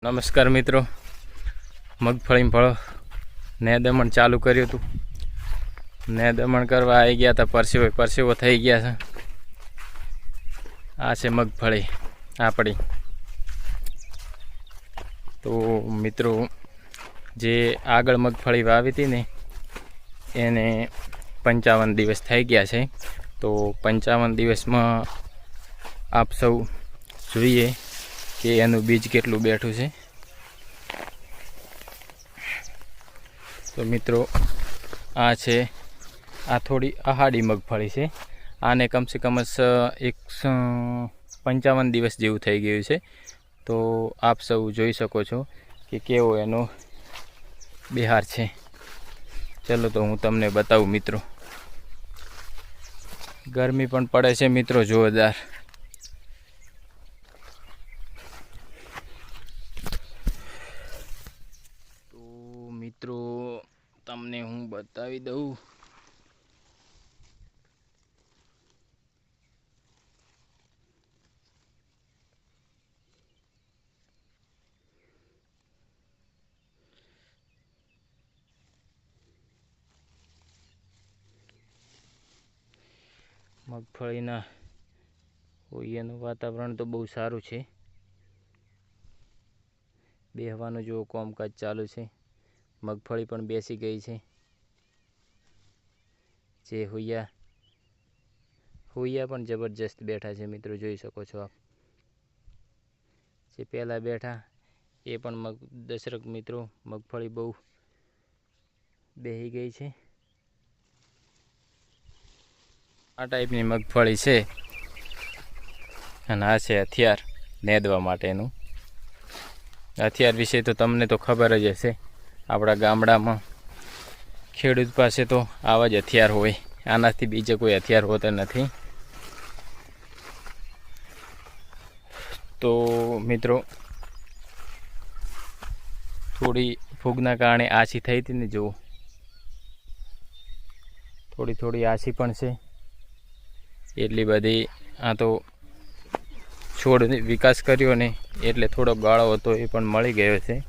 નમસ્કાર મિત્રો, મગફળી ફળો નેદમણ ચાલુ કર્યું હતું. નેદમણ કરવા આવી ગયા હતા. પરસેવો થઈ ગયા છે. આ છે મગફળી આપણી. તો મિત્રો, જે આગળ મગફળી વાવી હતી ને એને 55 દિવસ થઈ ગયા છે. તો 55 દિવસમાં આપ સૌ જોઈએ કે એનું બીજ કેટલું બેઠું છે. તો મિત્રો, આ છે, આ થોડી આહાડી મગફળી છે. આને કમસે કમ 55 દિવસ જેવું થઈ ગયું છે. તો આપ સૌ જોઈ શકો છો કે કેવો એનો બિહાર છે. ચલો તો હું તમને બતાવું મિત્રો. ગરમી પણ પડે છે મિત્રો જોરદાર. મિત્રો તમને હું બતાવી દઉં. મગફળીના એનું વાતાવરણ તો બહુ સારું છે. બેહવાનું જો કામકાજ ચાલુ છે. મગફળી પણ બેસી ગઈ છે. જે હુયા પણ જબરજસ્ત બેઠા છે મિત્રો, જોઈ શકો છો આપ. જે પહેલાં બેઠા એ પણ દર્શક મિત્રો, મગફળી બહુ બેહી ગઈ છે. આ ટાઈપની મગફળી છે. અને આ છે હથિયાર નેદવા માટેનું. હથિયાર વિશે તો તમને તો ખબર જ હશે. આપણા ગામડામાં ખેડૂત પાસે તો આવા જ હથિયાર હોય. આનાથી બીજે કોઈ હથિયાર હોતા નથી. તો મિત્રો, થોડી ફૂગના કારણે આછી થઈ હતી ને, જુઓ થોડી આછી પણ છે. એટલી બધી આ તો છોડ વિકાસ કર્યો ને એટલે થોડો ગાળો હતો એ પણ મળી ગયો છે.